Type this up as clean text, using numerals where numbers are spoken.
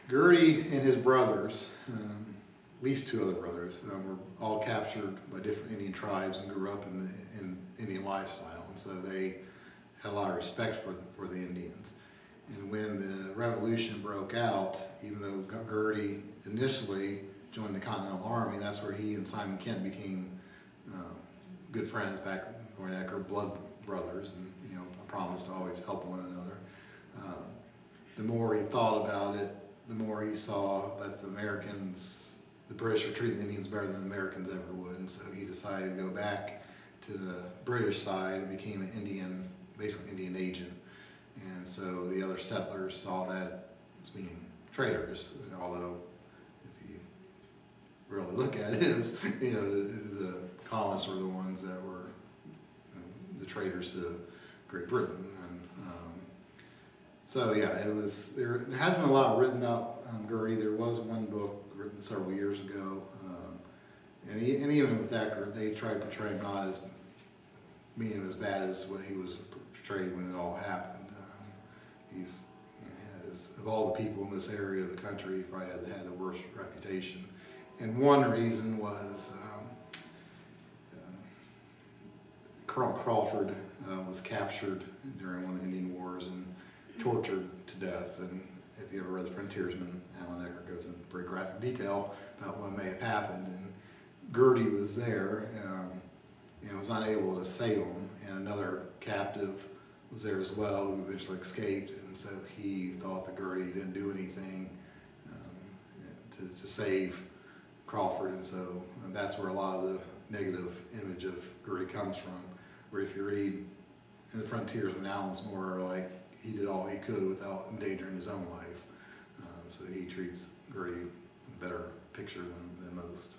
Girty and his brothers, at least two other brothers, were all captured by different Indian tribes and grew up in the Indian lifestyle, and so they had a lot of respect for the Indians. And when the revolution broke out, even though Girty initially joined the Continental Army, that's where he and Simon Kent became good friends. In fact, going back are blood brothers, and promised to always help one another. The more he thought about it, the more he saw that the British were treating the Indians better than the Americans ever would, and so he decided to go back to the British side and became an basically Indian agent. And so the other settlers saw that as being traitors, although if you really look at it, it was, the colonists were the ones that were the traitors to Great Britain. And so yeah, it was, there hasn't been a lot written about Girty. There was one book written several years ago, and even with that, they tried to portray him not as being as bad as what he was portrayed when it all happened. He's, of all the people in this area of the country, he probably had the worst reputation. And one reason was Colonel Crawford was captured during one of the Indian Wars and tortured to death. And if you ever read The Frontiersman, Alan Eckert goes into very graphic detail about what may have happened. And Girty was there and was unable to save him, and another captive was there as well, who eventually escaped, and so he thought that Girty didn't do anything to save Crawford, and so that's where a lot of the negative image of Girty comes from, where if you read in The Frontiersman, Alan's more like he did all he could without endangering his own life, so he treats Girty a better picture than most.